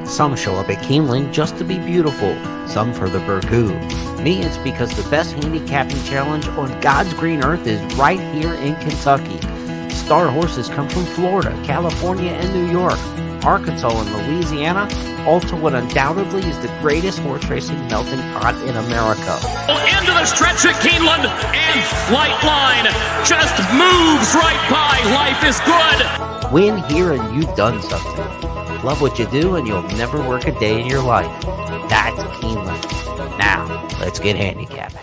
Some show up at Keeneland just to be beautiful, some for the burgoo. Me, it's because the best handicapping challenge on God's green earth is right here in Kentucky. Star horses come from Florida, California, and New York, Arkansas, and Louisiana, all to what undoubtedly is the greatest horse racing melting pot in America. Into the stretch at Keeneland, and Flight Line just moves right by. Life is good. Win here and you've done something. Love what you do and you'll never work a day in your life. That's Keeneland. Now, let's get handicapping.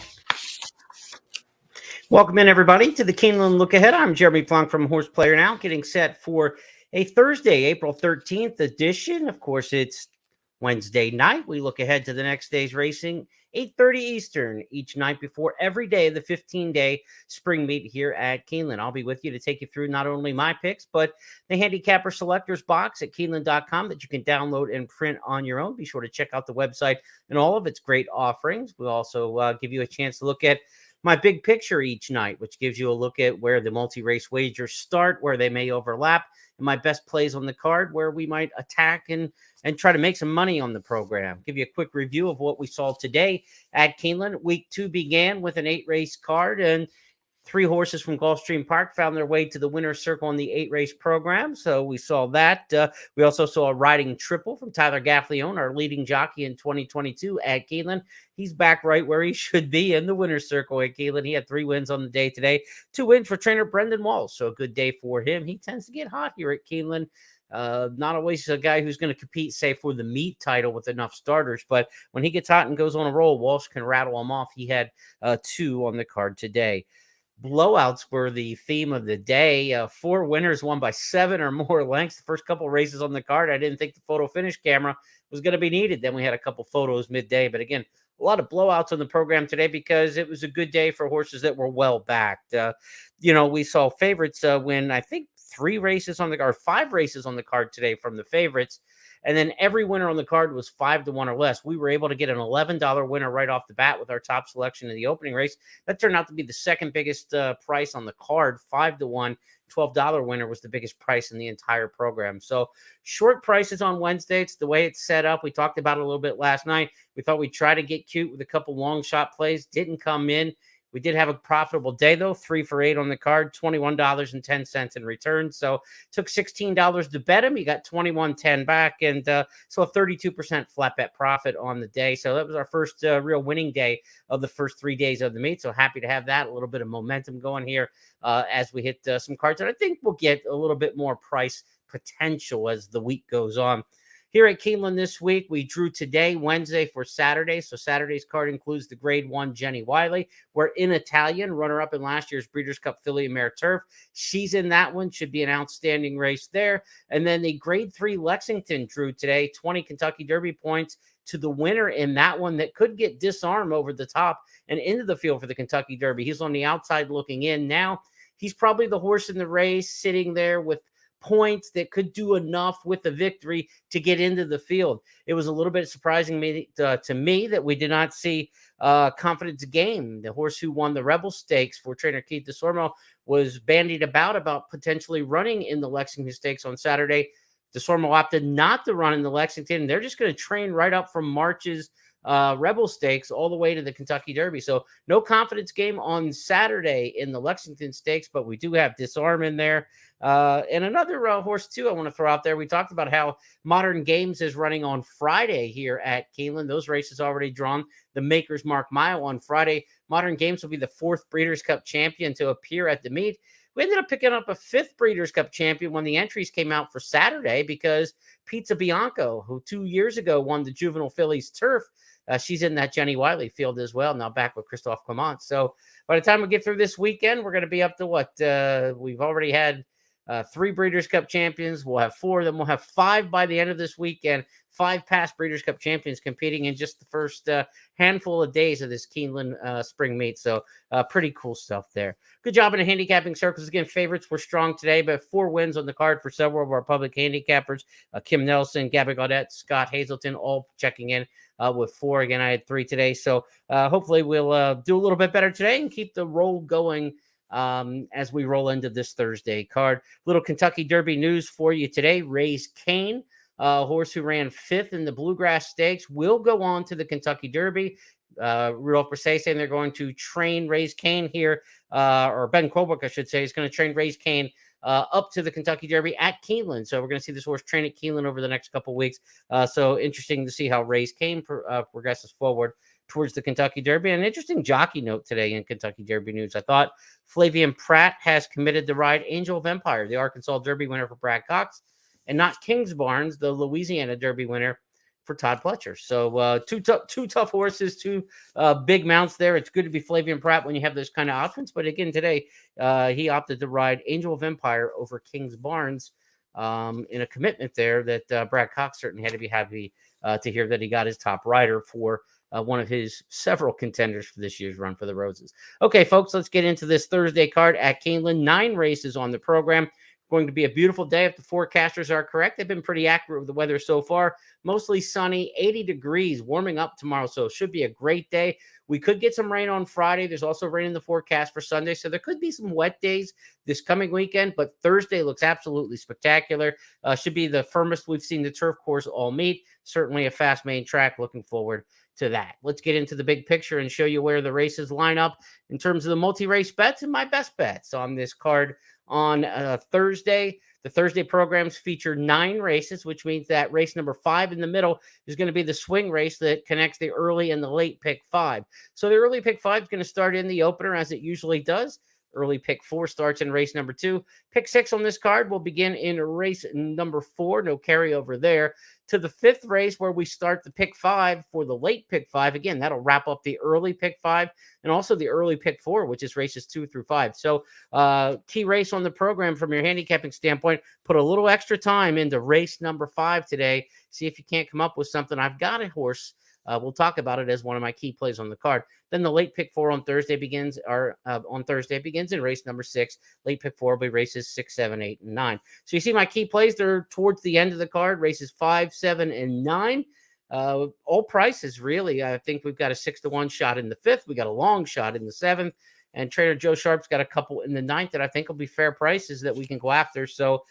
Welcome in, everybody, to the Keeneland Look Ahead. I'm Jeremy Plonk from Horse Player Now, getting set for a Thursday, April 13th edition. Of course, it's Wednesday night. We look ahead to the next day's racing, 8:30 Eastern, each night before every day of the 15-day spring meet here at Keeneland. I'll be with you to take you through not only my picks, but the handicapper selectors box at Keeneland.com that you can download and print on your own. Be sure to check out the website and all of its great offerings. We'll also give you a chance to look at my big picture each night, which gives you a look at where the multi-race wagers start, where they may overlap, and my best plays on the card, where we might attack and try to make some money on the program. Give you a quick review of what we saw today at Keeneland. Week 2 began with an 8-race card, and 3 horses from Gulfstream Park found their way to the winner's circle in the 8-race program. So we saw that. We also saw a riding triple from Tyler Gaffalione, our leading jockey in 2022 at Keeneland. He's back right where he should be in the winner's circle at Keeneland. He had 3 wins on the day today, 2 wins for trainer Brendan Walsh. So a good day for him. He tends to get hot here at Keeneland. Not always a guy who's going to compete, say, for the meat title with enough starters, but when he gets hot and goes on a roll, Walsh can rattle him off. He had 2 on the card today. Blowouts were the theme of the day. 4 winners won by 7 or more lengths. The first couple races on the card, I didn't think the photo finish camera was going to be needed. Then we had a couple photos midday. But again, a lot of blowouts on the program today because it was a good day for horses that were well backed. We saw favorites win, I think, 5 races on the card today from the favorites. And then every winner on the card was 5-1 or less. We were able to get an $11 winner right off the bat with our top selection in the opening race. That turned out to be the second biggest price on the card, 5-1. $12 winner was the biggest price in the entire program. So short prices on Wednesday. It's the way it's set up. We talked about it a little bit last night. We thought we'd try to get cute with a couple long shot plays. Didn't come in. We did have a profitable day, though, 3 for 8 on the card, $21.10 in return. So took $16 to bet him. He got $21.10 back, and so a 32% flat bet profit on the day. So that was our first real winning day of the first 3 days of the meet. So happy to have that, a little bit of momentum going here as we hit some cards. And I think we'll get a little bit more price potential as the week goes on. Here at Keeneland this week, we drew today, Wednesday, for Saturday. So Saturday's card includes the Grade 1 Jenny Wiley. We're in Italian, runner-up in last year's Breeders' Cup Filly and Mare Turf. She's in that one. Should be an outstanding race there. And then the Grade 3 Lexington drew today, 20 Kentucky Derby points to the winner in that one that could get disarmed over the top and into the field for the Kentucky Derby. He's on the outside looking in now. He's probably the horse in the race sitting there with points that could do enough with the victory to get into the field. It was a little bit surprising to me that we did not see Confidence Game, the horse who won the Rebel Stakes for trainer Keith DeSormo, was bandied about potentially running in the Lexington Stakes on Saturday. DeSormo opted not to run in the Lexington. They're just going to train right up from March's Rebel Stakes all the way to the Kentucky Derby. So no Confidence Game on Saturday in the Lexington Stakes, but we do have Disarm in there. And another horse, too, I want to throw out there. We talked about how Modern Games is running on Friday here at Keeneland. Those races already drawn. The Maker's Mark Mile on Friday. Modern Games will be the 4th Breeders' Cup champion to appear at the meet. We ended up picking up a 5th Breeders' Cup champion when the entries came out for Saturday because Pizza Bianco, who 2 years ago won the Juvenile Fillies Turf, she's in that Jenny Wiley field as well, now back with Christophe Clement. So by the time we get through this weekend, we're going to be up to what? We've already had 3 Breeders' Cup champions. We'll have 4 of them. We'll have 5 by the end of this weekend. 5 past Breeders' Cup champions competing in just the first handful of days of this Keeneland spring meet. So pretty cool stuff there. Good job in the handicapping circles. Again, favorites were strong today, but 4 wins on the card for several of our public handicappers. Kim Nelson, Gabby Gaudette, Scott Hazelton, all checking in with 4. Again, I had 3 today. So hopefully we'll do a little bit better today and keep the roll going as we roll into this Thursday card. Little Kentucky Derby news for you today. Raise Cane horse who ran 5th in the Bluegrass Stakes, will go on to the Kentucky Derby. Rudolph Brisset saying they're going to train Raise Cane here, or Ben Colbrook, I should say, is going to train Raise Cane up to the Kentucky Derby at Keeneland. So we're going to see this horse train at Keeneland over the next couple of weeks. So interesting to see how Raise Cane progresses forward towards the Kentucky Derby. An interesting jockey note today in Kentucky Derby news. I thought Flavian Pratt has committed to ride Angel of Empire, the Arkansas Derby winner for Brad Cox, and not Kingsbarns, the Louisiana Derby winner for Todd Pletcher. So two tough horses, two big mounts there. It's good to be Flavian Pratt when you have those kind of options. But again, today he opted to ride Angel of Empire over Kingsbarns in a commitment there that Brad Cox certainly had to be happy to hear that he got his top rider for one of his several contenders for this year's Run for the Roses. Okay, folks, let's get into this Thursday card at Keeneland. 9 races on the program. Going to be a beautiful day if the forecasters are correct. They've been pretty accurate with the weather so far. Mostly sunny, 80 degrees, warming up tomorrow, so it should be a great day. We could get some rain on Friday. There's also rain in the forecast for Sunday, so there could be some wet days this coming weekend, but Thursday looks absolutely spectacular. Should be the firmest we've seen the turf course all meet. Certainly a fast main track. Looking forward to that. Let's get into the big picture and show you where the races line up in terms of the multi-race bets and my best bets on this card on Thursday. The Thursday programs feature 9 races, which means that race number 5 in the middle is going to be the swing race that connects the early and the late pick 5. So the early pick 5 is going to start in the opener as it usually does. Early pick 4 starts in race number 2. Pick 6 on this card will begin in race number 4. No carryover there. To the 5th race where we start the pick 5 for the late pick 5. Again, that'll wrap up the early pick 5 and also the early pick 4, which is races 2 through 5. So key race on the program from your handicapping standpoint. Put a little extra time into race number 5 today. See if you can't come up with something. I've got a horse. We'll talk about it as one of my key plays on the card. Then the late pick 4 on Thursday begins, in race number 6. Late pick 4 will be races 6, 7, 8, and 9. So you see my key plays, they're towards the end of the card, races 5, 7, and 9. All prices, really. I think we've got a 6-1 shot in the 5th. We got a long shot in the 7th. And trainer Joe Sharp's got a couple in the 9th that I think will be fair prices that we can go after. So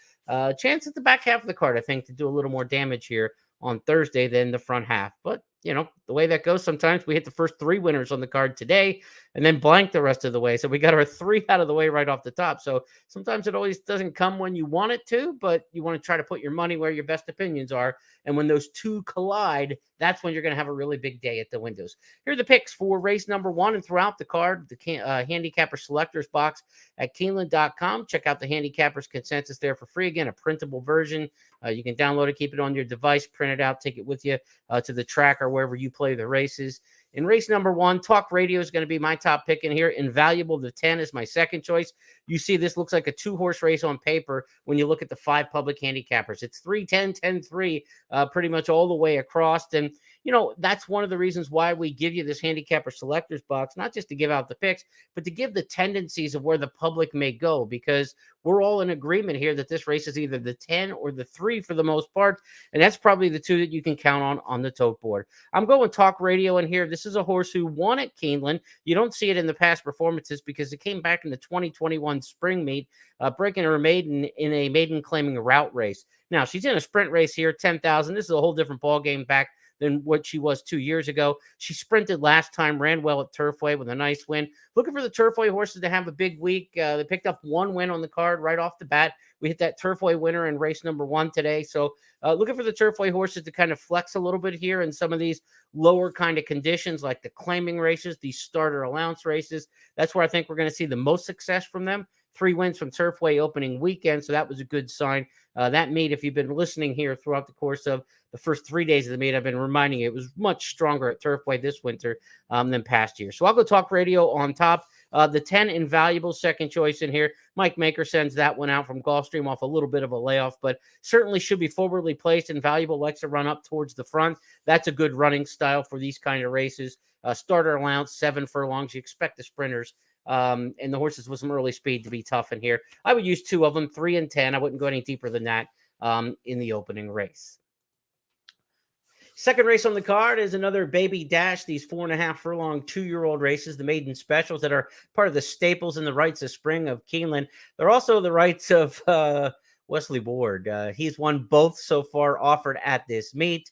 chance at the back half of the card, I think, to do a little more damage here on Thursday than the front half. But you know, the way that goes, sometimes we hit the first 3 winners on the card today and then blank the rest of the way. So we got our 3 out of the way right off the top. So sometimes it always doesn't come when you want it to, but you want to try to put your money where your best opinions are. And when those 2 collide, that's when you're going to have a really big day at the windows. Here are the picks for race number 1 and throughout the card, the handicapper selectors box at Keeneland.com. Check out the handicappers consensus there for free. Again, a printable version. You can download it, keep it on your device, print it out, take it with you to the track or wherever you play the races. In race number 1, Talk Radio is going to be my top pick in here. Invaluable, the 10 is my second choice. You see, this looks like a 2-horse race on paper when you look at the 5 public handicappers. It's 3-10, 10-3, pretty much all the way across. And, you know, that's one of the reasons why we give you this handicapper selectors box, not just to give out the picks, but to give the tendencies of where the public may go, because we're all in agreement here that this race is either the 10 or the 3 for the most part. And that's probably the 2 that you can count on the tote board. I'm going Talk Radio in here. This is a horse who won at Keeneland. You don't see it in the past performances because it came back in the 2021 spring meet, breaking her maiden in a maiden claiming route race. Now, she's in a sprint race here, 10,000. This is a whole different ball game back than what she was 2 years ago. She sprinted last time, ran well at Turfway with a nice win. Looking for the Turfway horses to have a big week. They picked up 1 win on the card right off the bat. We hit that Turfway winner in race number 1 today. So looking for the Turfway horses to kind of flex a little bit here in some of these lower kind of conditions like the claiming races, these starter allowance races. That's where I think we're going to see the most success from them. 3 wins from Turfway opening weekend, so that was a good sign. That meet, if you've been listening here throughout the course of the first 3 days of the meet, I've been reminding you it was much stronger at Turfway this winter than past year. So I'll go Talk Radio on top. The 10 Invaluable, second choice in here. Mike Maker sends that one out from Gulfstream off a little bit of a layoff, but certainly should be forwardly placed. Invaluable likes to run up towards the front. That's a good running style for these kind of races. Starter allowance, 7 furlongs. You expect the sprinters and the horses with some early speed to be tough in here. I would use 2 of them, 3 and 10. I wouldn't go any deeper than that in the opening race. Second race on the card is another baby dash, these 4.5 furlong 2-year-old races, the maiden specials that are part of the staples and the rights of spring of Keeneland. They're also the rights of Wesley Ward. He's won both so far offered at this meet.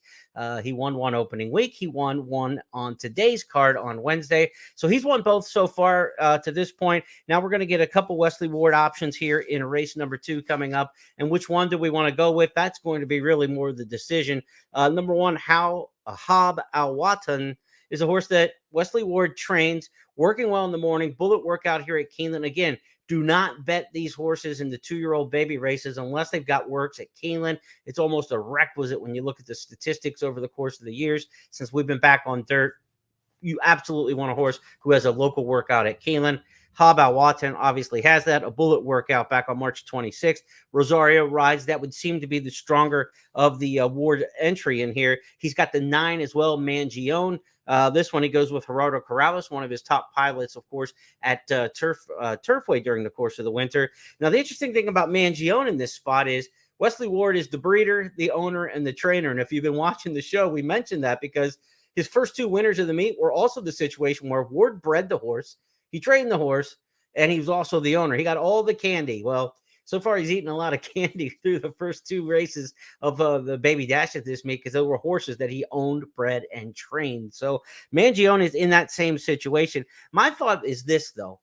He won one opening week. He won one on today's card on Wednesday. So he's won both so far to this point. Now we're going to get a couple Wesley Ward options here in race number 2 coming up. And which one do we want to go with? That's going to be really more the decision. Number 1, Hab Al-Watan is a horse that Wesley Ward trains, working well in the morning. Bullet workout here at Keeneland. Again, do not bet these horses in the 2-year-old baby races unless they've got works at Keeneland. It's almost a requisite when you look at the statistics over the course of the years since we've been back on dirt. You absolutely want a horse who has a local workout at Keeneland. Hab Al-Watan obviously has that. A Bullet workout back on March 26th. Rosario rides. That would seem to be the stronger of the Ward entry in here. He's got the 9 as well, Mangione. This one, he goes with Gerardo Corrales, one of his top pilots, of course, at Turfway during the course of the winter. Now, the interesting thing about Mangione in this spot is Wesley Ward is the breeder, the owner, and the trainer. And if you've been watching the show, we mentioned that because his first 2 winners of the meet were also the situation where Ward bred the horse, he trained the horse, and he was also the owner. He got all the candy. Well, so far he's eaten a lot of candy through the first 2 races of the Baby Dash at this meet because there were horses that he owned, bred, and trained. So Mangione is in that same situation. My thought is this, though.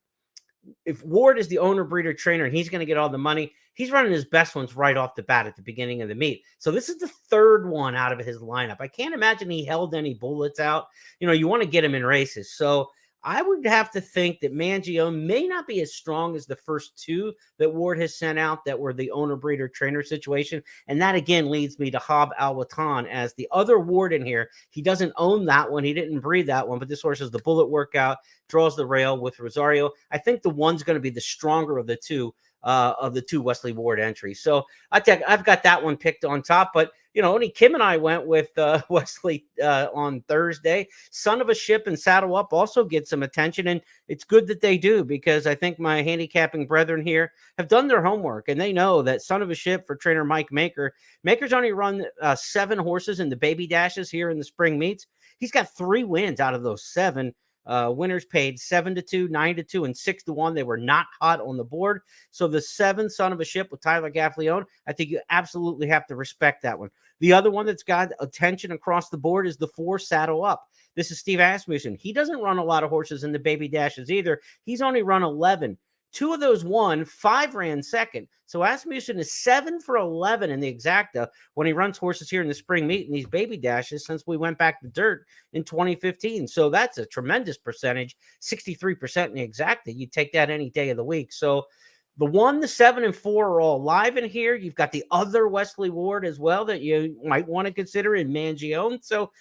If Ward is the owner, breeder, trainer, and he's going to get all the money, he's running his best ones right off the bat at the beginning of the meet. So this is the 3rd one out of his lineup. I can't imagine he held any bullets out. You want to get him in races. So I would have to think that Mangione may not be as strong as the first 2 that Ward has sent out that were the owner, breeder, trainer situation. And that, again, leads me to Hab Al-Watan as the other Ward in here. He doesn't own that one. He didn't breed that one, but this horse is the Bullet workout, draws the rail with Rosario. I think the one's going to be the stronger of the 2 Wesley Ward entries. So I've got that one picked on top, but only Kim and I went with Wesley on Thursday. Son of a Ship and Saddle Up also get some attention, and it's good that they do because I think my handicapping brethren here have done their homework, and they know that Son of a Ship for trainer Mike Maker. Maker's only run 7 horses in the Baby Dashes here in the spring meets. He's got 3 wins out of those 7. Winners paid 7-2, 9-2, and 6-1. They were not hot on the board. So the 7 Son of a Ship with Tyler Gaffleone, I think you absolutely have to respect that one. The other one that's got attention across the board is the 4 Saddle Up. This is Steve Asmussen. He doesn't run a lot of horses in the Baby Dashes either. He's only run 11. 2 of those won, 5 ran second. So Asmussen is 7 for 11 in the exacta when he runs horses here in the spring meet in these Baby Dashes since we went back to dirt in 2015. So that's a tremendous percentage, 63% in the exacta. You take that any day of the week. So the 1, the 7, and 4 are all live in here. You've got the other Wesley Ward as well that you might want to consider in Mangione. So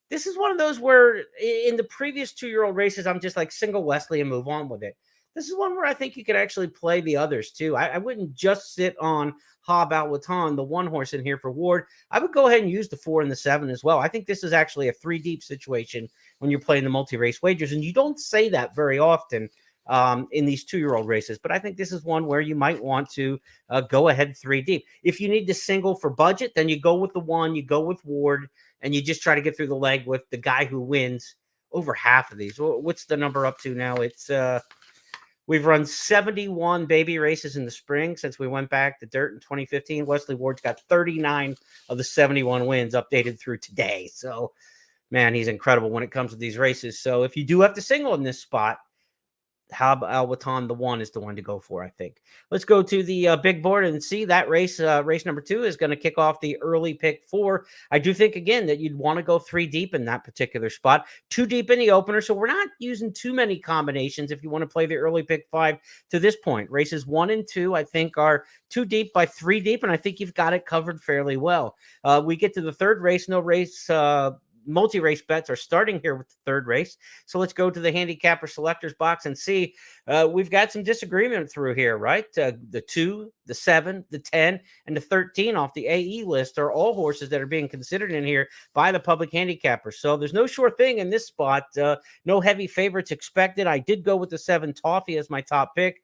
this is one of those where in the previous 2-year-old races, I'm just like single Wesley and move on with it. This is one where I think you could actually play the others too. I wouldn't just sit on Hab Al-Watan, the 1 horse in here for Ward. I would go ahead and use the 4 and the 7 as well. I think this is actually a 3-deep situation when you're playing the multi-race wagers, and you don't say that very often in these 2-year-old races. But I think this is one where you might want to go ahead 3-deep. If you need to single for budget, then you go with the 1, you go with Ward, and you just try to get through the leg with the guy who wins over half of these. What's the number up to now? It's we've run 71 baby races in the spring since we went back to dirt in 2015. Wesley Ward's got 39 of the 71 wins updated through today. So, man, he's incredible when it comes to these races. So if you do have to single in this spot, Hab Al-Watan, the 1 is the one to go for, I think. Let's go to the big board and see that race. Race number 2 is going to kick off the early pick 4. I do think, again, that you'd want to go 3 deep in that particular spot. 2 deep in the opener, so we're not using too many combinations if you want to play the early pick 5 to this point. Races 1 and 2, I think, are 2 deep by 3 deep, and I think you've got it covered fairly well. We get to the 3rd race, no race multi-race bets are starting here with the 3rd race. So let's go to the handicapper selectors box and see. We've got some disagreement through here, right? The 2, the 7, the 10, and the 13 off the AE list are all horses that are being considered in here by the public handicappers. So there's no sure thing in this spot. No heavy favorites expected. I did go with the 7 Toffee as my top pick.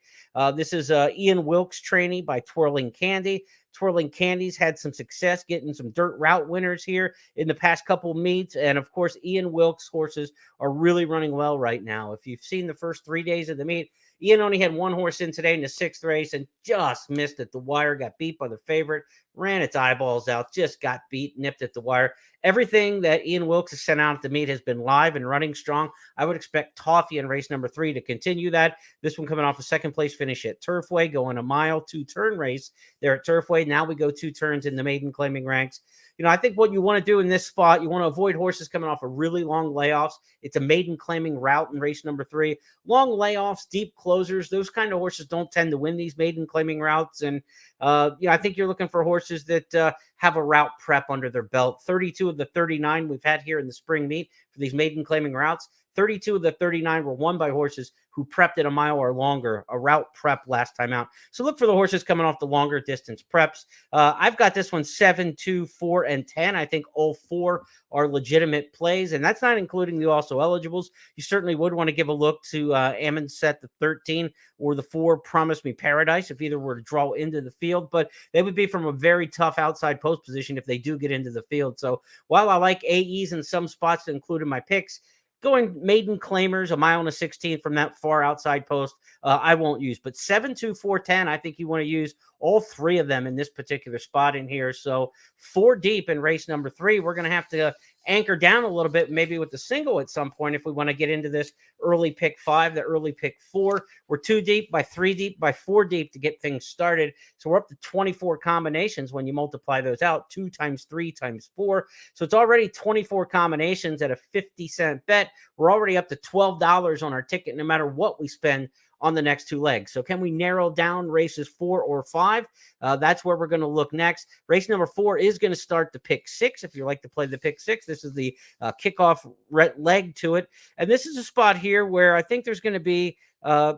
This is Ian Wilkes trainee by Twirling Candy. Twirling Candy's had some success getting some dirt route winners here in the past couple meets. And, of course, Ian Wilkes horses are really running well right now. If you've seen the first 3 days of the meet, Ian only had one horse in today in the 6th race and just missed at the wire, got beat by the favorite, ran its eyeballs out, just got beat, nipped at the wire. Everything that Ian Wilkes has sent out at the meet has been live and running strong. I would expect Toffee in race number 3 to continue that. This one coming off a 2nd place finish at Turfway, going a mile, 2-turn race there at Turfway. Now we go 2 turns in the maiden claiming ranks. I think what you want to do in this spot, you want to avoid horses coming off of really long layoffs. It's a maiden claiming route in race number 3. Long layoffs, deep closers, those kind of horses don't tend to win these maiden claiming routes. And, I think you're looking for horses that have a route prep under their belt. 32 of the 39 we've had here in the spring meet for these maiden claiming routes, 32 of the 39 were won by horses who prepped at a mile or longer, a route prep last time out. So look for the horses coming off the longer distance preps. I've got this one 7, 2, 4, and 10. I think all 4 are legitimate plays, and that's not including the also eligibles. You certainly would want to give a look to Ammon Set the 13 or the 4 Promise Me Paradise if either were to draw into the field, but they would be from a very tough outside post position if they do get into the field. So while I like AEs in some spots to include in my picks, going maiden claimers, a mile and a 16th from that far outside post, I won't use. But 7, 2, 4, 10, I think you want to use all 3 of them in this particular spot in here. So 4 deep in race number 3. We're going to have to anchor down a little bit, maybe with the single at some point if we want to get into this early pick 5, the early pick 4. We're 2 deep, by 3 deep, by 4 deep to get things started. So we're up to 24 combinations when you multiply those out, 2 times 3 times 4. So it's already 24 combinations at a 50-cent bet. We're already up to $12 on our ticket no matter what we spend on the next 2 legs. So can we narrow down races 4 or 5? That's where we're going to look next. Race number 4 is going to start the pick 6. If you like to play the pick 6, this is the kickoff leg to it. And this is a spot here where I think there's going to be a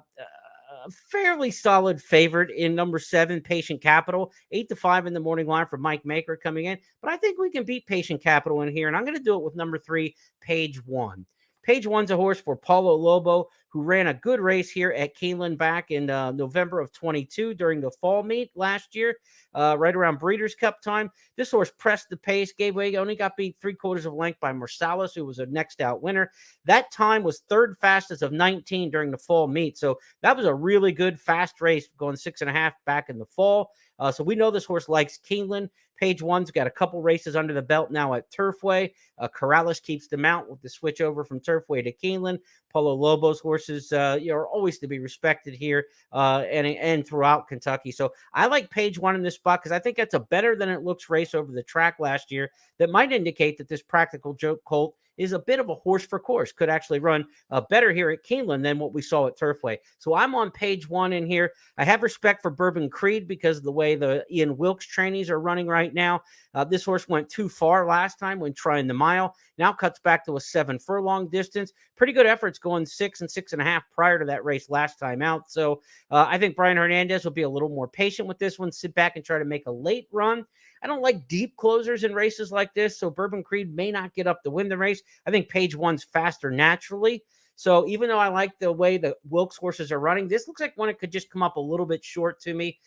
fairly solid favorite in number 7, Patient Capital. 8-5 in the morning line for Mike Maker coming in. But I think we can beat Patient Capital in here. And I'm going to do it with number 3, Page 1. Page 1's a horse for Paulo Lobo, who ran a good race here at Keeneland back in November of 22 during the fall meet last year, right around Breeders' Cup time. This horse pressed the pace, gave way, only got beat 3/4 of length by Marsalis, who was a next out winner. That time was 3rd fastest of 19 during the fall meet. So that was a really good fast race, going 6.5 back in the fall. So we know this horse likes Keeneland. Page 1's got a couple races under the belt now at Turfway. Corrales keeps the mount with the switch over from Turfway to Keeneland. Paulo Lobo's horses are always to be respected here and throughout Kentucky. So I like Page 1 in this spot because I think that's a better than it looks race over the track last year that might indicate that this Practical Joke colt is a bit of a horse for course, could actually run better here at Keeneland than what we saw at Turfway. So I'm on Page 1 in here. I have respect for Bourbon Creed because of the way the Ian Wilkes trainees are running right now. This horse went too far last time when trying the mile. Now cuts back to a 7 furlong distance. Pretty good efforts going 6 and 6.5 prior to that race last time out. So I think Brian Hernandez will be a little more patient with this one, sit back and try to make a late run. I don't like deep closers in races like this, so Bourbon Creed may not get up to win the race. I think Page 1's faster naturally. So even though I like the way the Wilkes horses are running, this looks like one that could just come up a little bit short to me.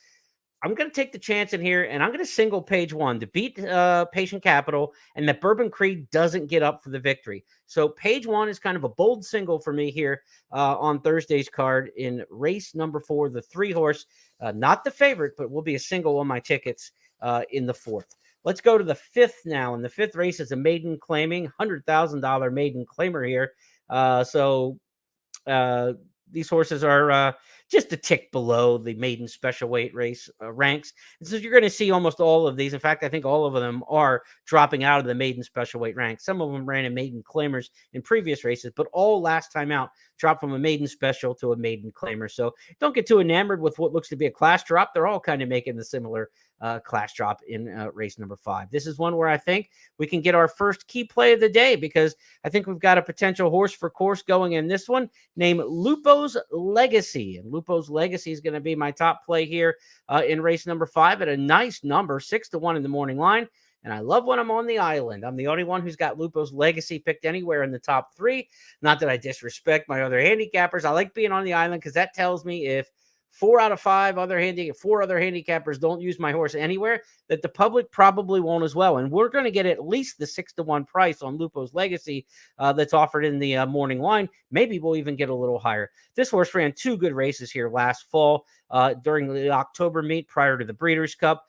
I'm going to take the chance in here, and I'm going to single Page 1 to beat Patient Capital, and that Bourbon Creed doesn't get up for the victory. So Page 1 is kind of a bold single for me here on Thursday's card in race number 4, the 3-horse, not the favorite, but will be a single on my tickets in the 4th. Let's go to the 5th now, and the 5th race is a maiden claiming, $100,000 maiden claimer here. These horses are just a tick below the maiden special weight race ranks. And so you're going to see almost all of these. In fact, I think all of them are dropping out of the maiden special weight ranks. Some of them ran in maiden claimers in previous races, but all last time out dropped from a maiden special to a maiden claimer. So don't get too enamored with what looks to be a class drop. They're all kind of making the similar class drop in race number 5. This is one where I think we can get our first key play of the day because I think we've got a potential horse for course going in this one named Lupo's Legacy. And Lupo's Legacy is going to be my top play here in race number 5 at a nice number, 6-1 in the morning line. And I love when I'm on the island. I'm the only one who's got Lupo's Legacy picked anywhere in the top 3. Not that I disrespect my other handicappers. I like being on the island because that tells me if 4 out of 5 4 other handicappers don't use my horse anywhere, that the public probably won't as well. And we're going to get at least the 6-1 price on Lupo's Legacy that's offered in the morning line. Maybe we'll even get a little higher. This horse ran 2 good races here last fall during the October meet prior to the Breeders' Cup.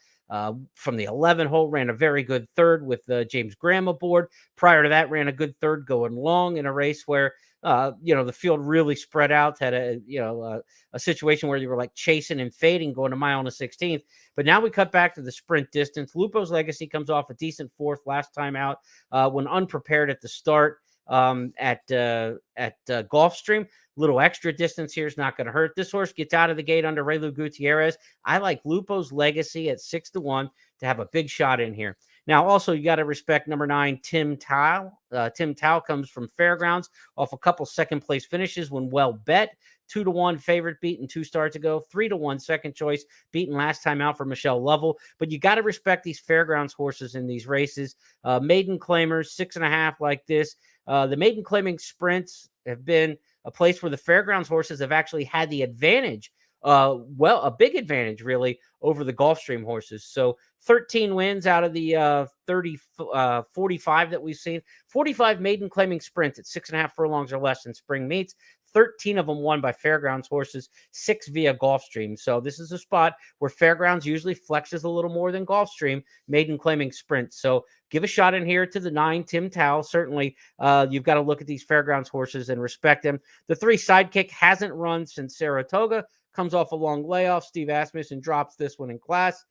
From the 11 hole, ran a very good third with James Graham aboard. Prior to that, ran a good third going long in a race where the field really spread out, had a situation where you were like chasing and fading going a mile and a 16th. But now we cut back to the sprint distance. Lupo's Legacy comes off a decent 4th last time out when unprepared at the start at Gulfstream. Little extra distance here is not going to hurt. This horse gets out of the gate under Raylu Gutierrez. I like Lupo's Legacy at 6-1 to have a big shot in here. Now, also, you got to respect number 9, Tim Tao. Tim Tao comes from Fairgrounds off a couple second-place finishes when well bet. 2-1 favorite, beaten 2 starts ago. 3-1 second choice, beaten last time out for Michelle Lovell. But you got to respect these Fairgrounds horses in these races. Maiden claimers, 6.5 like this. The maiden claiming sprints have been a place where the Fairgrounds horses have actually had the advantage, a big advantage, really, over the Gulfstream horses. So 13 wins out of the 45 that we've seen. 45 maiden claiming sprints at 6.5 furlongs or less in spring meets. 13 of them won by Fairgrounds horses, 6 via Gulfstream. So this is a spot where Fairgrounds usually flexes a little more than Gulfstream, maiden claiming sprints. So give a shot in here to the 9, Tim Tao. Certainly, you've got to look at these Fairgrounds horses and respect them. The 3, Sidekick, hasn't run since Saratoga, comes off a long layoff. Steve Asmussen drops this one in class.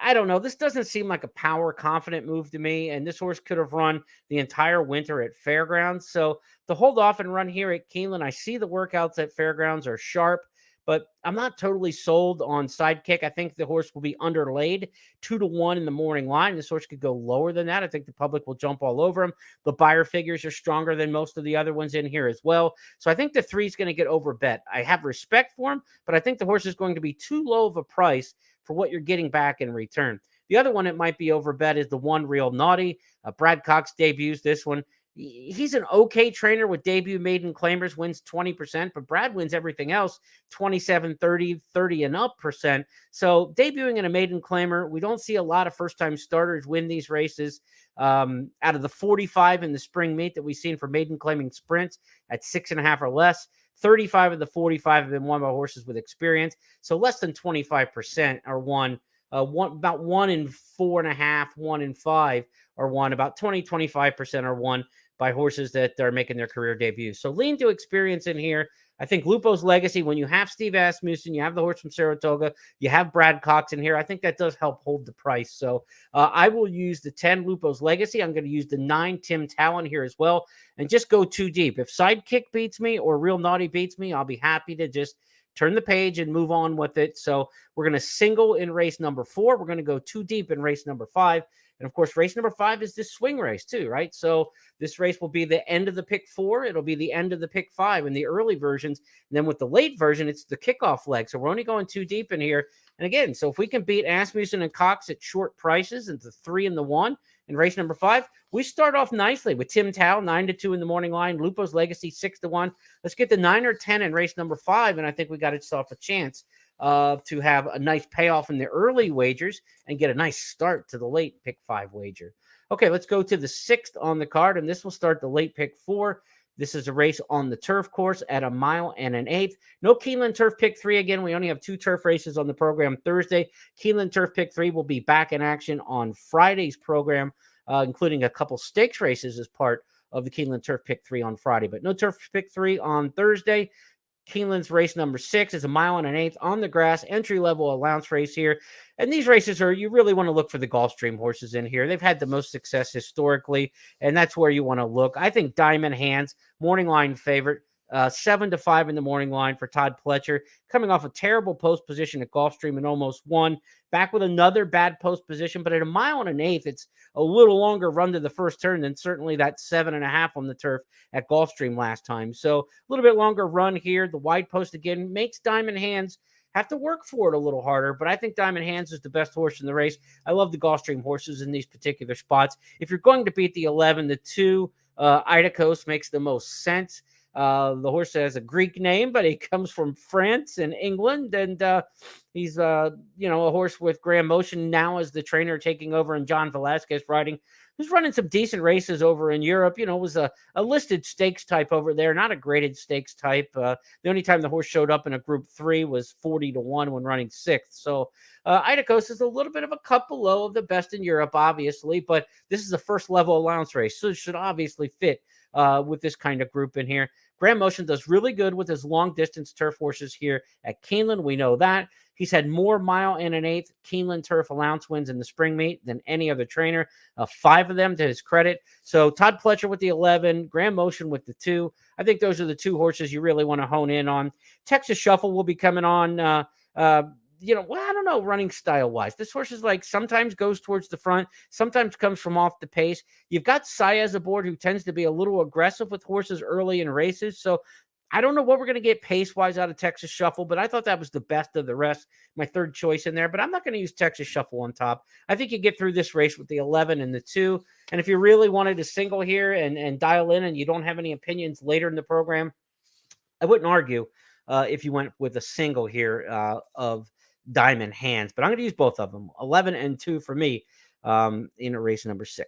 I don't know. This doesn't seem like a power confident move to me. And this horse could have run the entire winter at Fairgrounds. So to hold off and run here at Keeneland, I see the workouts at Fairgrounds are sharp, but I'm not totally sold on Sidekick. I think the horse will be underlaid 2-1 in the morning line. This horse could go lower than that. I think the public will jump all over him. The buyer figures are stronger than most of the other ones in here as well. So I think the 3 is going to get overbet. I have respect for him, but I think the horse is going to be too low of a price for what you're getting back in return. The other one that might be overbet is the 1, Real Naughty. Brad Cox debuts this one. He's an okay trainer with debut maiden claimers, wins 20%, but Brad wins everything else, 27, 30, 30 and up percent. So debuting in a maiden claimer, we don't see a lot of first-time starters win these races. Out of the 45 in the spring meet that we've seen for maiden claiming sprints at 6.5 or less, 35 of the 45 have been won by horses with experience. So less than 25% are won. About 1 in 4.5, 1 in 5 are won. About 25% are won by horses that are making their career debuts. So lean to experience in here. I think Lupo's Legacy, when you have Steve Asmussen, you have the horse from Saratoga, you have Brad Cox in here, I think that does help hold the price. So I will use the 10 Lupo's Legacy. I'm going to use the 9 Tim Talon here as well and just go too deep. If Sidekick beats me or Real Naughty beats me, I'll be happy to just turn the page and move on with it. So we're going to single in race number 4. We're going to go too deep in race number 5. And of course, race number 5 is this swing race too, right? So this race will be the end of the pick 4. It'll be the end of the pick 5 in the early versions. And then with the late version, it's the kickoff leg. So we're only going too deep in here. And again, so if we can beat Asmussen and Cox at short prices and the 3 and the 1 in race number 5, we start off nicely with Tim Tao, 9-2 in the morning line, Lupo's Legacy, 6-1. Let's get the 9 or 10 in race number 5. And I think we got ourselves a chance to have a nice payoff in the early wagers and get a nice start to the late pick 5 wager. Okay, let's go to the 6th on the card, and this will start the late pick 4. This is a race on the turf course at 1 mile and an eighth. No Keeneland Turf Pick 3 again. We only have 2 turf races on the program Thursday. Keeneland Turf Pick 3 will be back in action on Friday's program, including a couple stakes races as part of the Keeneland Turf Pick 3 on Friday. But no Turf Pick 3 on Thursday. Keeneland's race number 6 is 1 mile and an eighth on the grass, entry-level allowance race here. And these races are, you really want to look for the Gulfstream horses in here. They've had the most success historically, and that's where you want to look. I think Diamond Hands, morning line favorite, 7-5 in the morning line for Todd Pletcher, coming off a terrible post position at Gulfstream and almost won. Back with another bad post position, but at 1 mile and an eighth, it's a little longer run to the first turn than certainly that 7.5 on the turf at Gulfstream last time. So a little bit longer run here. The wide post again makes Diamond Hands have to work for it a little harder, but I think Diamond Hands is the best horse in the race. I love the Gulfstream horses in these particular spots. If you're going to beat the 11, the 2, Ida Coast makes the most sense. The horse has a Greek name, but he comes from France and England, and he's a horse with Graham Motion now as the trainer taking over, and John Velasquez riding, who's running some decent races over in Europe. It was a listed stakes type over there, not a graded stakes type. The only time the horse showed up in a Group 3 was 40-1 when running 6th. So Idacos is a little bit of a cut below of the best in Europe, obviously, but this is a first level allowance race, so it should obviously fit with this kind of group in here. Graham Motion does really good with his long distance turf horses here at Keeneland. We know that. He's had more 1 1/8 Keeneland turf allowance wins in the spring meet than any other trainer, 5 of them to his credit. So Todd Pletcher with the 11, Graham Motion with the 2. I think those are the 2 horses you really want to hone in on. Texas Shuffle will be coming on. I don't know, running style wise. This horse is like sometimes goes towards the front, sometimes comes from off the pace. You've got Saez aboard, who tends to be a little aggressive with horses early in races. So I don't know what we're going to get pace wise out of Texas Shuffle, but I thought that was the best of the rest. My third choice in there, but I'm not going to use Texas Shuffle on top. I think you get through this race with the 11 and the 2. And if you really wanted to single here and dial in and you don't have any opinions later in the program, I wouldn't argue if you went with a single here of Diamond Hands, but I'm going to use both of them, 11 and 2 for me in a race number 6.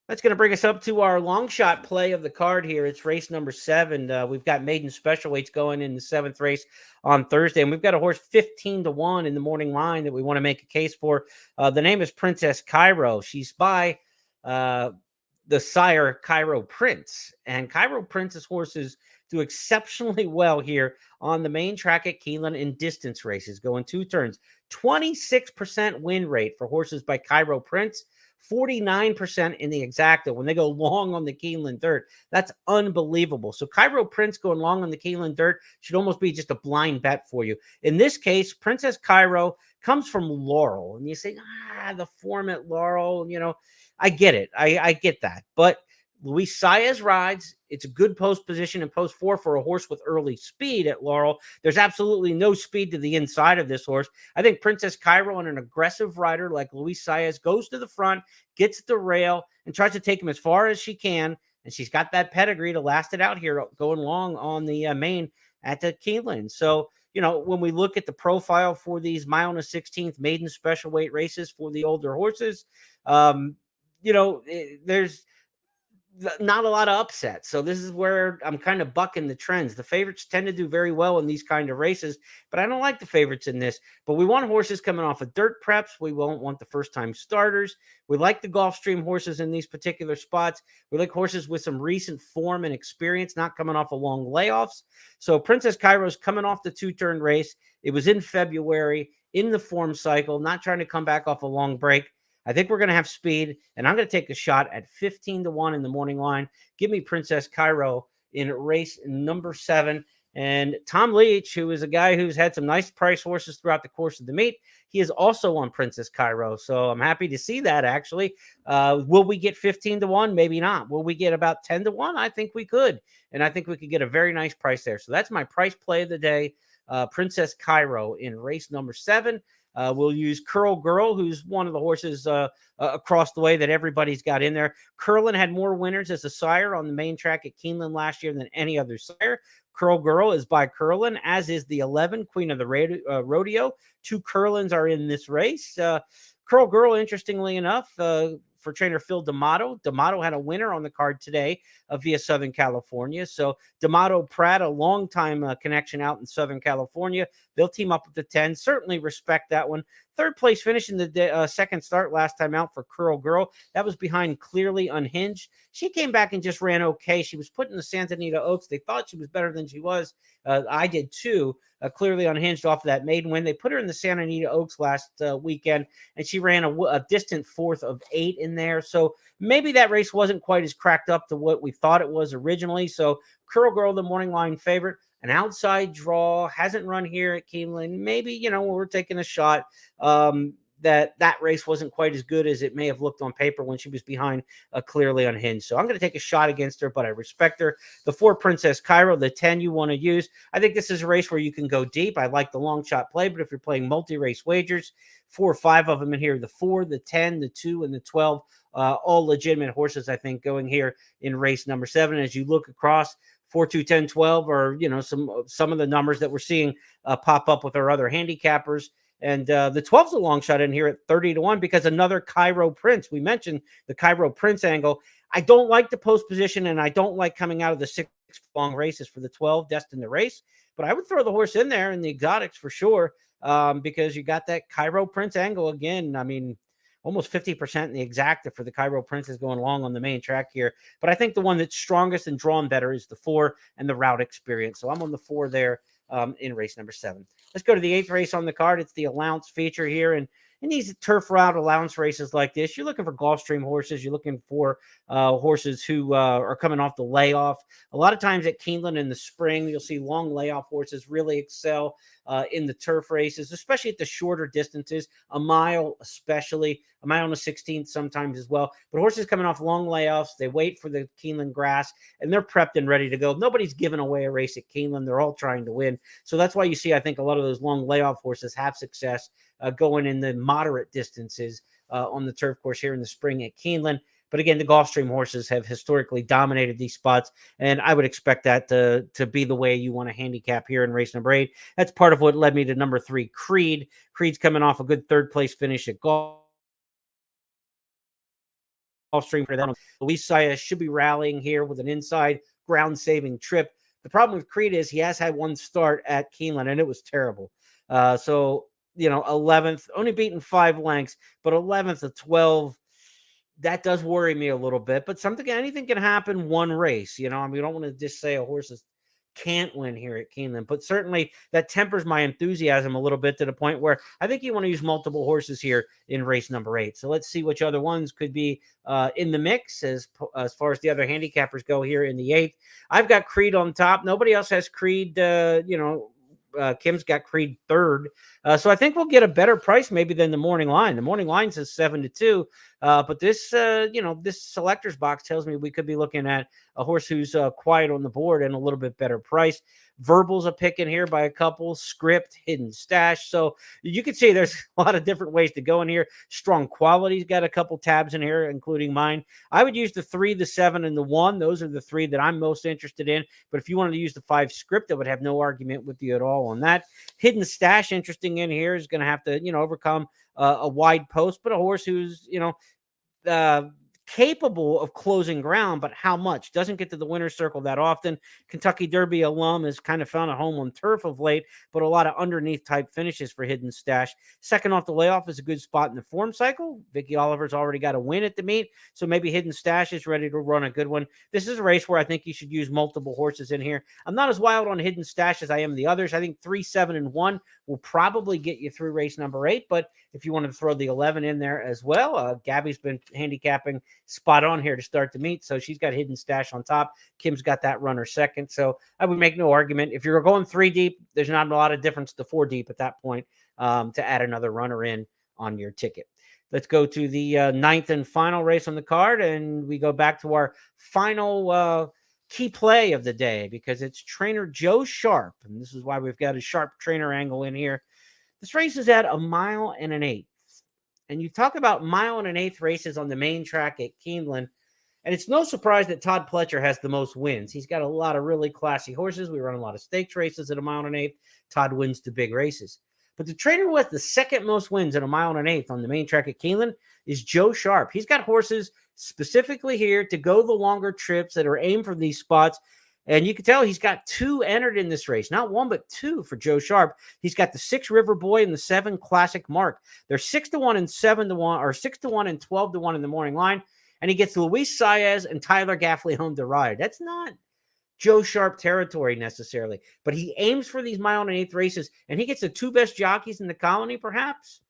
That's going to bring us up to our long shot play of the card here. It's race number 7. We've got maiden special weights going in the 7th race on Thursday, and we've got a horse 15-1 in the morning line that we want to make a case for. The name is Princess Cairo. She's by the sire Cairo Prince, and Cairo Prince's horses do exceptionally well here on the main track at Keeneland in distance races, going 2 turns. 26% win rate for horses by Cairo Prince, 49% in the exacta when they go long on the Keeneland dirt. That's unbelievable. So Cairo Prince going long on the Keeneland dirt should almost be just a blind bet for you. In this case, Princess Cairo comes from Laurel, and you say, the form at Laurel, I get it. I get that. But Luis Saez rides. It's a good post position in post 4 for a horse with early speed at Laurel. There's absolutely no speed to the inside of this horse. I think Princess Cairo and an aggressive rider like Luis Saez goes to the front, gets the rail, and tries to take him as far as she can. And she's got that pedigree to last it out here going long on the main at the Keeneland. So, when we look at the profile for these 1 1/16 maiden special weight races for the older horses, there's not a lot of upsets. So this is where I'm kind of bucking the trends. The favorites tend to do very well in these kind of races, but I don't like the favorites in this. But we want horses coming off of dirt preps. We won't want the first-time starters. We like the Gulfstream horses in these particular spots. We like horses with some recent form and experience, not coming off of long layoffs. So Princess Cairo's coming off the 2-turn race. It was in February, in the form cycle, not trying to come back off a long break. I think we're going to have speed, and I'm going to take a shot at 15-1 in the morning line. Give me Princess Cairo in race number 7. And Tom Leach, who is a guy who's had some nice price horses throughout the course of the meet, he is also on Princess Cairo. So I'm happy to see that, actually. Will we get 15-1? Maybe not. Will we get about 10-1? I think we could. And I think we could get a very nice price there. So that's my price play of the day, Princess Cairo in race number 7. We'll use Curl Girl, who's one of the horses across the way that everybody's got in there. Curlin had more winners as a sire on the main track at Keeneland last year than any other sire. Curl Girl is by Curlin, as is the 11, Queen of the Rodeo. 2 Curlins are in this race. Curl Girl, interestingly enough, for trainer Phil D'Amato. D'Amato had a winner on the card today via Southern California. So D'Amato Pratt, a long-time connection out in Southern California. They'll team up with the 10. Certainly respect that one. Third place finish in the second start last time out for Curl Girl. That was behind Clearly Unhinged. She came back and just ran okay. She was put in the Santa Anita Oaks. They thought she was better than she was. I did too. Clearly Unhinged off of that maiden win. They put her in the Santa Anita Oaks last weekend, and she ran a distant 4th of 8 in there. So maybe that race wasn't quite as cracked up to what we thought it was originally. So Curl Girl, the morning line favorite. An outside draw, hasn't run here at Keeneland. Maybe, we're taking a shot that race wasn't quite as good as it may have looked on paper when she was behind Clearly Unhinged. So I'm going to take a shot against her, but I respect her. The 4 Princess Cairo, the 10 you want to use. I think this is a race where you can go deep. I like the long shot play, but if you're playing multi-race wagers, 4 or 5 of them in here, the 4, the 10, the 2, and the 12, all legitimate horses, I think, going here in race number 7. As you look across, 4, 2, 10, 12 are, some of the numbers that we're seeing pop up with our other handicappers. And the 12's a long shot in here at 30-1 because another Cairo Prince. We mentioned the Cairo Prince angle. I don't like the post position, and I don't like coming out of the 6 long races for the 12 destined to race. But I would throw the horse in there in the exotics for sure, because you got that Cairo Prince angle again. I mean, almost 50% in the exacta for the Cairo Prince is going long on the main track here. But I think the one that's strongest and drawn better is the 4 and the route experience. So I'm on the 4 there in race number 7. Let's go to the 8th race on the card. It's the allowance feature here. And in these turf route allowance races like this, you're looking for Gulfstream horses. You're looking for horses who are coming off the layoff. A lot of times at Keeneland in the spring, you'll see long layoff horses really excel in the turf races, especially at the shorter distances, a mile especially, a mile and a 16th sometimes as well. But horses coming off long layoffs, they wait for the Keeneland grass, and they're prepped and ready to go. Nobody's giving away a race at Keeneland. They're all trying to win. So that's why you see, I think, a lot of those long layoff horses have success going in the moderate distances on the turf course here in the spring at Keeneland. But again, the Gulfstream horses have historically dominated these spots, and I would expect that to be the way you want to handicap here in race number 8. That's part of what led me to number 3, Creed. Creed's coming off a good third-place finish at Gulfstream. For that, Luis Saez should be rallying here with an inside ground-saving trip. The problem with Creed is he has had one start at Keeneland, and it was terrible. So 11th, only beaten 5 lengths, but 11th of 12. That does worry me a little bit, but anything can happen one race. We don't want to just say a horse can't win here at Keeneland, but certainly that tempers my enthusiasm a little bit to the point where I think you want to use multiple horses here in race number 8. So let's see which other ones could be in the mix as far as the other handicappers go here in the 8th. I've got Creed on top. Nobody else has Creed, Kim's got Creed 3rd. So I think we'll get a better price maybe than the morning line. The morning line says 7-2. But this selector's box tells me we could be looking at a horse who's quiet on the board and a little bit better price. Verbal's a pick in here by a couple. Script, Hidden Stash. So you can see there's a lot of different ways to go in here. Strong Quality's got a couple tabs in here, including mine. I would use the 3, the 7, and the 1. Those are the 3 that I'm most interested in. But if you wanted to use the 5 Script, I would have no argument with you at all on that. Hidden Stash, interesting in here, is going to have to, overcome a wide post, but a horse who's, capable of closing ground, but how much? Doesn't get to the winner's circle that often. Kentucky Derby alum has kind of found a home on turf of late, but a lot of underneath type finishes for Hidden Stash. Second off the layoff is a good spot in the form cycle. Vicky Oliver's already got a win at the meet, so maybe Hidden Stash is ready to run a good one. This is a race where I think you should use multiple horses in here. I'm not as wild on Hidden Stash as I am the others. I think 3, 7, and 1 will probably get you through race number 8, but if you want to throw the 11 in there as well, Gabby's been handicapping spot on here to start the meet, so she's got Hidden Stash on top. Kim's got that runner second, so I would make no argument. If you're going 3 deep, there's not a lot of difference to 4 deep at that point to add another runner in on your ticket. Let's go to the 9th and final race on the card, and we go back to our final key play of the day because it's trainer Joe Sharp, and this is why we've got a Sharp trainer angle in here. This race is at 1 mile and an 1/8. And you talk about 1 mile and an 1/8 races on the main track at Keeneland, and it's no surprise that Todd Pletcher has the most wins. He's got a lot of really classy horses. We run a lot of stakes races at 1 mile and an 1/8. Todd wins the big races. But the trainer with the second most wins at 1 mile and an 1/8 on the main track at Keeneland is Joe Sharp. He's got horses specifically here to go the longer trips that are aimed for these spots. And you can tell he's got 2 entered in this race. Not 1, but 2 for Joe Sharp. He's got the 6 River Boy and the 7 Classic Mark. They're 6-1 and 7-1, or 6-1 and 12-1 in the morning line. And he gets Luis Saez and Tyler Gaffalione to ride. That's not Joe Sharp territory necessarily, but he aims for these 1 mile and an 1/8 races, and he gets the 2 best jockeys in the colony, perhaps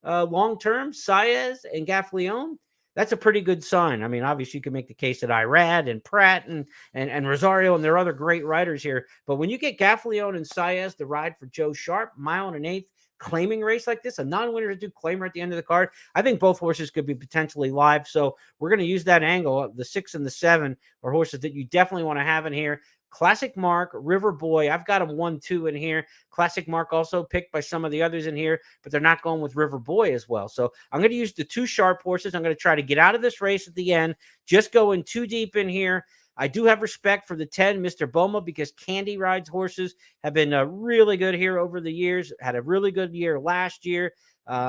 long term, Saez and Gaffalione. That's a pretty good sign. I mean, obviously, you can make the case that Irad and Pratt and Rosario and there are other great riders here. But when you get Gaffalione and Saez to ride for Joe Sharp, 1 mile and an 1/8 claiming race like this, a non-winner to do claimer at the end of the card, I think both horses could be potentially live. So we're going to use that angle. The 6 and the 7 are horses that you definitely want to have in here. Classic Mark, River Boy. I've got them 1-2 in here. Classic Mark also picked by some of the others in here, but they're not going with River Boy as well. So I'm going to use the 2 Sharp horses. I'm going to try to get out of this race at the end, just going 2 deep in here. I do have respect for the 10, Mr. Boma, because Candy Ride's horses have been really good here over the years. Had a really good year last year.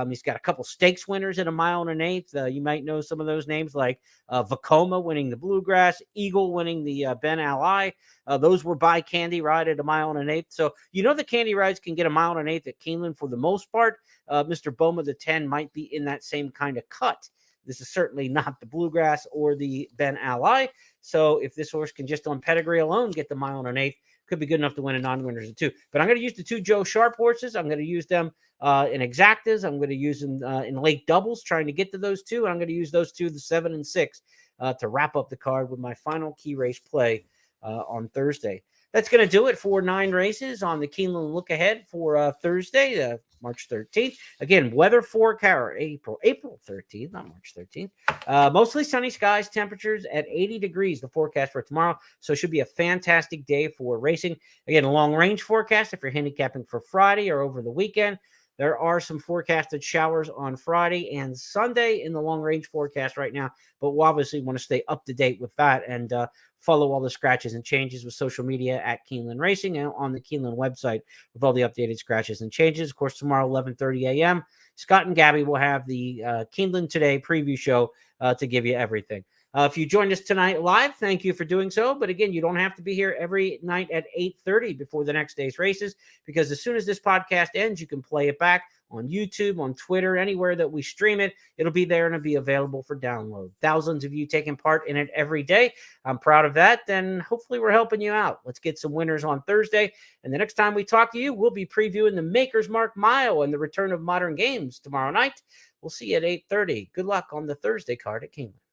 He's got a couple stakes winners at 1 1/8. You might know some of those names, like Vacoma winning the Bluegrass, Eagle winning the Ben Ally. Those were by Candy Ride at 1 1/8. So the Candy Rides can get 1 1/8 at Keeneland for the most part. Mr. Boma, the 10, might be in that same kind of cut. This is certainly not the Bluegrass or the Ben Ally. So if this horse can just on pedigree alone get the 1 1/8, could be good enough to win a non-winners of 2. But I'm going to use the 2 Joe Sharp horses. I'm going to use them in exactas. I'm going to use them in late doubles, trying to get to those 2. And I'm going to use those 2, the 7 and 6, to wrap up the card with my final key race play on Thursday. That's going to do it for 9 races on the Keeneland Look Ahead for Thursday, March 13th. Again, weather forecast, April 13th, not March 13th. Mostly sunny skies, temperatures at 80 degrees, the forecast for tomorrow. So it should be a fantastic day for racing. Again, a long-range forecast if you're handicapping for Friday or over the weekend. There are some forecasted showers on Friday and Sunday in the long-range forecast right now, but we'll obviously want to stay up to date with that and follow all the scratches and changes with social media at Keeneland Racing and on the Keeneland website with all the updated scratches and changes. Of course, tomorrow, 11:30 a.m., Scott and Gabby will have the Keeneland Today preview show to give you everything. If you joined us tonight live, thank you for doing so. But again, you don't have to be here every night at 8:30 before the next day's races, because as soon as this podcast ends, you can play it back on YouTube, on Twitter, anywhere that we stream it. It'll be there and it'll be available for download. Thousands of you taking part in it every day. I'm proud of that. And hopefully we're helping you out. Let's get some winners on Thursday. And the next time we talk to you, we'll be previewing the Maker's Mark Mile and the return of modern games tomorrow night. We'll see you at 8:30. Good luck on the Thursday card at Keeneland.